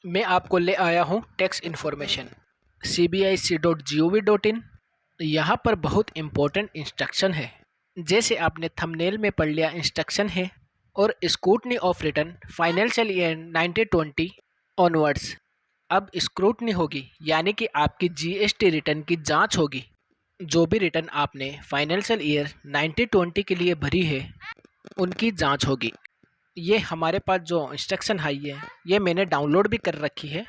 मैं आपको ले आया हूँ टैक्स इन्फॉर्मेशन cbic.gov.in। यहाँ पर बहुत इम्पोर्टेंट इंस्ट्रक्शन है। जैसे आपने थंबनेल में पढ़ लिया, इंस्ट्रक्शन है और scrutiny of return financial year 1920 onwards. अब स्क्रूटनी होगी यानी कि आपकी जीएसटी रिटर्न की जांच होगी। जो भी रिटर्न आपने फाइनेंशियल ईयर 1920 के लिए भरी है उनकी जांच होगी। ये हमारे पास जो इंस्ट्रक्शन है ये मैंने डाउनलोड भी कर रखी है।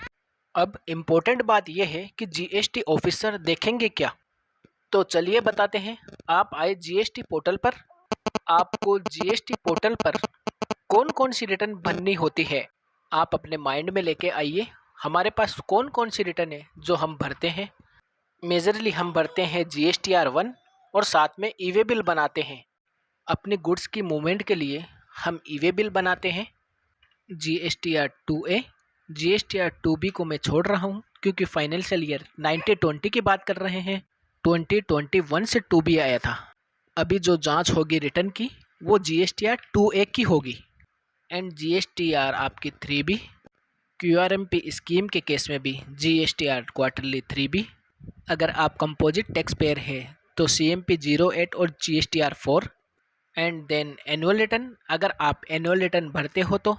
अब इम्पोर्टेंट बात यह है कि जीएसटी ऑफिसर देखेंगे क्या, तो चलिए बताते हैं। आप आए जीएसटी पोर्टल पर। आपको जीएसटी पोर्टल पर कौन कौन सी रिटर्न भरनी होती है आप अपने माइंड में लेके आइए। हमारे पास कौन कौन सी रिटर्न है जो हम भरते हैं। मेजरली हम भरते हैं GSTR 1 और साथ में ई-वे बिल बनाते हैं। अपनी गुड्स की मूवमेंट के लिए हम ई-वे बिल बनाते हैं। GSTR 2A, GSTR 2B को मैं छोड़ रहा हूँ क्योंकि फाइनेंशियल ईयर 1920 की बात कर रहे हैं। 2021 से 2B आया था। अभी जो जांच होगी रिटर्न की वो GSTR 2A की होगी। एंड GSTR आपकी 3B, QRMP स्कीम के केस में भी GSTR क्वार्टरली 3B। अगर आप कंपोजिट टैक्स पेयर है तो CMP 08 और GSTR 4। And then annual return, अगर आप एनुअल रिटर्न भरते हो तो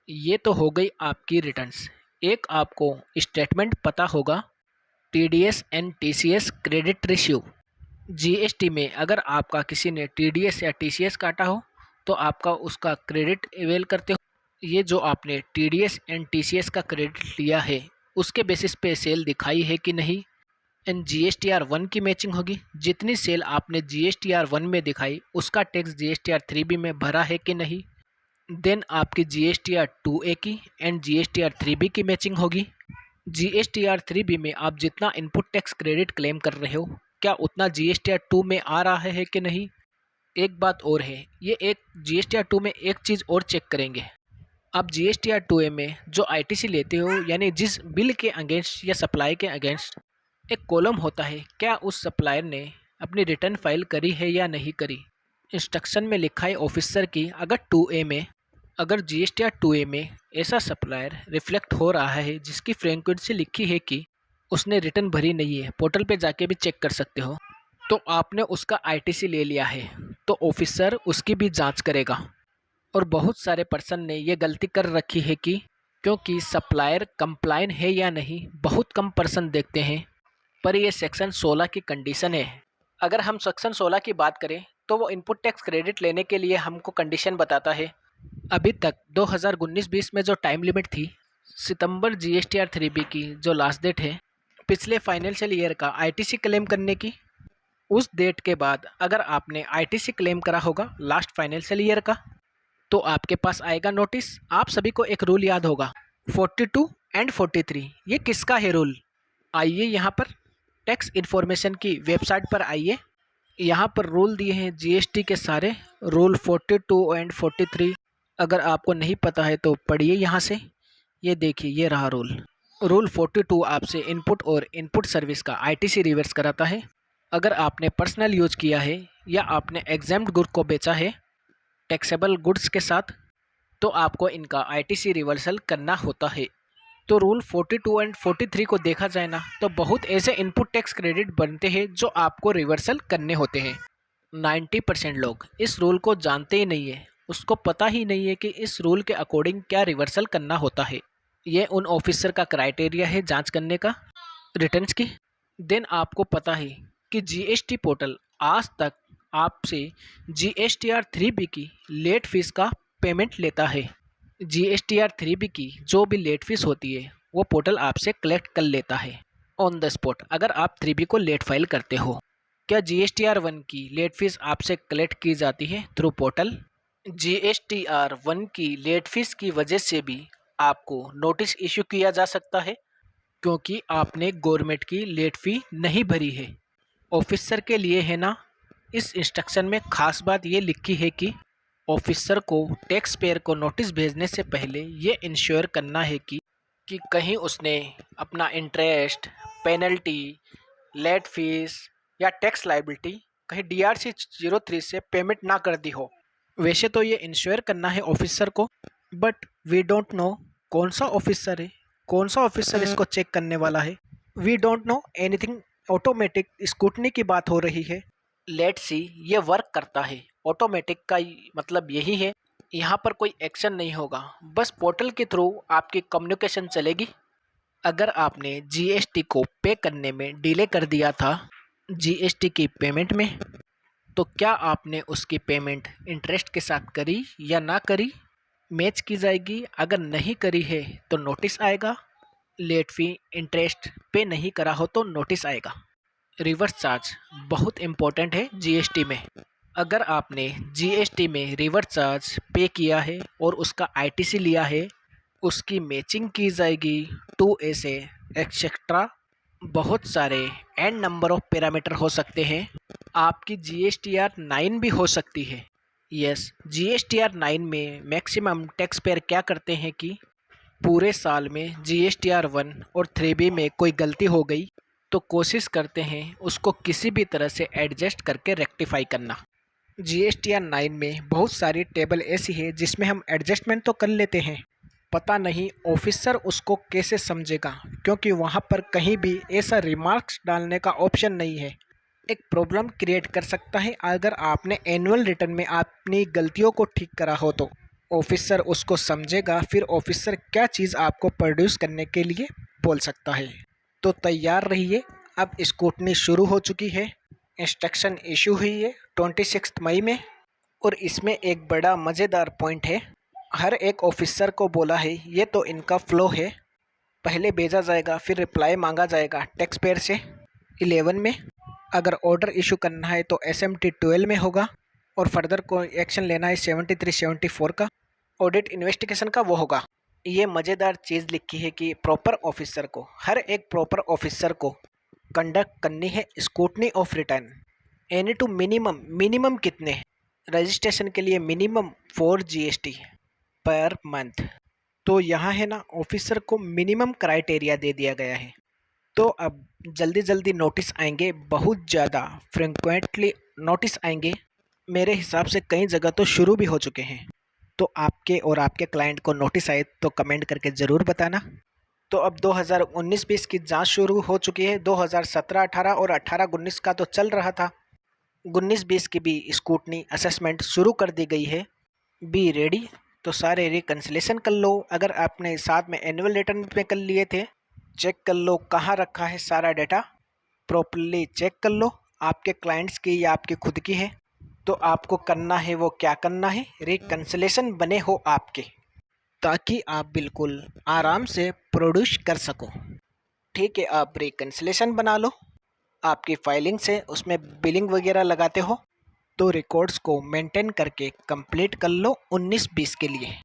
ये तो हो गई आपकी रिटर्न्स। एक आपको स्टेटमेंट पता होगा, TDS and TCS credit ratio. GST में अगर आपका किसी ने TDS या TCS काटा हो तो आपका उसका क्रेडिट अवेल करते हो। ये जो आपने TDS एंड TCS का क्रेडिट लिया है उसके बेसिस पे सेल दिखाई है कि नहीं। एंड GSTR 1 की मैचिंग होगी। जितनी सेल आपने GSTR 1 में दिखाई उसका टैक्स GSTR 3B में भरा है कि नहीं। देन आपकी GSTR 2A की एंड GSTR 3B की मैचिंग होगी। GSTR 3B में आप जितना इनपुट टैक्स क्रेडिट क्लेम कर रहे हो क्या उतना GSTR 2 में आ रहा है कि नहीं। एक बात और है, ये एक GSTR 2 में एक चीज़ और चेक करेंगे। आप GSTR 2A में जो ITC लेते हो यानी जिस बिल के अगेंस्ट या सप्लाई के अगेंस्ट एक कॉलम होता है, क्या उस सप्लायर ने अपनी रिटर्न फाइल करी है या नहीं करी। इंस्ट्रक्शन में लिखा है ऑफिसर की अगर GSTR 2A में ऐसा सप्लायर रिफ्लेक्ट हो रहा है जिसकी फ्रीक्वेंसी लिखी है कि उसने रिटर्न भरी नहीं है, पोर्टल पे जाके भी चेक कर सकते हो, तो आपने उसका ITC ले लिया है तो ऑफिसर उसकी भी जांच करेगा। और बहुत सारे पर्सन ने ये गलती कर रखी है कि क्योंकि सप्लायर कंप्लाइन है या नहीं बहुत कम पर्सन देखते हैं, पर ये सेक्शन 16 की कंडीशन है। अगर हम सेक्शन 16 की बात करें तो वो इनपुट टैक्स क्रेडिट लेने के लिए हमको कंडीशन बताता है। अभी तक 2019-20 में जो टाइम लिमिट थी, सितंबर GSTR 3B की जो लास्ट डेट है पिछले फाइनेंशियल ईयर का ITC क्लेम करने की, उस डेट के बाद अगर आपने ITC क्लेम करा होगा लास्ट फाइनेंशियल ईयर का तो आपके पास आएगा नोटिस। आप सभी को एक रूल याद होगा 42 एंड 43। ये किसका है रूल। आइए यहाँ पर टैक्स इन्फॉर्मेशन की वेबसाइट पर आइए। यहाँ पर रूल दिए हैं GST के सारे रूल 42 एंड 43। अगर आपको नहीं पता है तो पढ़िए यहाँ से। ये देखिए, ये रहा रूल 42 आपसे इनपुट और इनपुट सर्विस का ITC रिवर्स कराता है। अगर आपने पर्सनल यूज किया है या आपने एग्जाम्ड गुड को बेचा है टैक्सेबल गुड्स के साथ तो आपको इनका ITC रिवर्सल करना होता है। तो रूल 42 एंड 43 को देखा जाए ना तो बहुत ऐसे इनपुट टैक्स क्रेडिट बनते हैं जो आपको रिवर्सल करने होते हैं। 90% लोग इस रूल को जानते ही नहीं है, उसको पता ही नहीं है कि इस रूल के अकॉर्डिंग क्या रिवर्सल करना होता है। ये उन ऑफिसर का क्राइटेरिया है जांच करने का रिटर्न्स की। देन आपको पता है कि GST पोर्टल आज तक आपसे GSTR 3B की लेट फीस का पेमेंट लेता है। GSTR 3B की जो भी लेट फीस होती है वो पोर्टल आपसे कलेक्ट कर लेता है ऑन द स्पॉट अगर आप 3B को लेट फाइल करते हो। क्या GSTR 1 की लेट फीस आपसे कलेक्ट की जाती है थ्रू पोर्टल। GSTR 1 की लेट फीस की वजह से भी आपको नोटिस इशू किया जा सकता है क्योंकि आपने गवर्नमेंट की लेट फी नहीं भरी है। ऑफिसर के लिए है ना, इस इंस्ट्रक्शन में खास बात ये लिखी है कि ऑफिसर को टैक्स पेयर को नोटिस भेजने से पहले ये इंश्योर करना है कि कहीं उसने अपना इंटरेस्ट, पेनल्टी, लेट फीस या टैक्स लायबिलिटी कहीं DRC 03 से पेमेंट ना कर दी हो। वैसे तो ये इंश्योर करना है ऑफिसर को, बट वी डोंट नो कौन सा ऑफिसर है, कौन सा ऑफिसर इसको चेक करने वाला है? We don't know anything. Automatic scrutiny की बात हो रही है। लेट्स सी ये वर्क करता है। ऑटोमेटिक का मतलब यही है, यहाँ पर कोई एक्शन नहीं होगा, बस पोर्टल के थ्रू आपकी कम्युनिकेशन चलेगी। अगर आपने जीएसटी को पे करने में डिले कर दिया था जीएसटी की पेमेंट में, तो क्या आपने उसकी पेमेंट इंटरेस्ट के साथ करी या ना करी, मैच की जाएगी। अगर नहीं करी है तो नोटिस आएगा। लेट फी इंटरेस्ट पे नहीं करा हो तो नोटिस आएगा। रिवर्स चार्ज बहुत इम्पोर्टेंट है जीएसटी में। अगर आपने जीएसटी में रिवर्स चार्ज पे किया है और उसका आईटीसी लिया है, उसकी मैचिंग की जाएगी टू ऐसे एक्सेट्रा। बहुत सारे एंड नंबर ऑफ पैरामीटर हो सकते हैं। आपकी जीएसटीआर 9 भी हो सकती है। यस, जीएसटीआर 9 में मैक्सिमम टैक्स पेयर क्या करते हैं कि पूरे साल में जीएसटीआर 1 और 3B में कोई गलती हो गई तो कोशिश करते हैं उसको किसी भी तरह से एडजस्ट करके रेक्टिफाई करना। जीएसटीआर 9 में बहुत सारी टेबल ऐसी है जिसमें हम एडजस्टमेंट तो कर लेते हैं, पता नहीं ऑफिसर उसको कैसे समझेगा, क्योंकि वहाँ पर कहीं भी ऐसा रिमार्क्स डालने का ऑप्शन नहीं है। एक प्रॉब्लम क्रिएट कर सकता है। अगर आपने एनुअल रिटर्न में अपनी गलतियों को ठीक करा हो तो ऑफिसर उसको समझेगा, फिर ऑफिसर क्या चीज़ आपको प्रोड्यूस करने के लिए बोल सकता है। तो तैयार रहिए, अब स्क्रूटनी शुरू हो चुकी है। इंस्ट्रक्शन इशू हुई है 26 मई में, और इसमें एक बड़ा मज़ेदार पॉइंट है। हर एक ऑफिसर को बोला है, ये तो इनका फ्लो है, पहले भेजा जाएगा फिर रिप्लाई मांगा जाएगा टैक्स पेयर से 11 में। अगर ऑर्डर इशू करना है तो SMT 12 में होगा, और फर्दर कोई एक्शन लेना है 73-74 का, ऑडिट इन्वेस्टिगेशन का वो होगा। ये मज़ेदार चीज़ लिखी है कि प्रॉपर ऑफिसर को, हर एक प्रॉपर ऑफिसर को कंडक्ट करनी है scrutiny of return. Any two minimum कितने, रजिस्ट्रेशन के लिए मिनिमम 4 GST पर मंथ। तो यहाँ है ना, ऑफिसर को मिनिमम क्राइटेरिया दे दिया गया है। तो अब जल्दी जल्दी नोटिस आएंगे, बहुत ज़्यादा फ्रिक्वेंटली नोटिस आएंगे। मेरे हिसाब से कई जगह तो शुरू भी हो चुके हैं। तो आपके और आपके क्लाइंट को नोटिस आए तो कमेंट करके ज़रूर बताना। तो अब 2019-20 की जांच शुरू हो चुकी है। 2017-18 और 18-19 का तो चल रहा था। 19-20 की भी स्क्रूटनी असेसमेंट शुरू कर दी गई है। Be ready. तो सारे रिकन्सिलेशन कर लो। अगर आपने साथ में एनुअल रिटर्न पे कर लिए थे, चेक कर लो कहाँ रखा है सारा डाटा, प्रॉपर्ली चेक कर लो। आपके क्लाइंट्स की या आपकी खुद की है तो आपको करना है वो क्या करना है, रिकन्सिलेशन बने हो आपके, ताकि आप बिल्कुल आराम से प्रोड्यूस कर सको। ठीक है, आप रिकन्सिलेशन बना लो। आपकी फाइलिंग से उसमें बिलिंग वगैरह लगाते हो तो रिकॉर्ड्स को मेंटेन करके कंप्लीट कर लो 19-20 के लिए।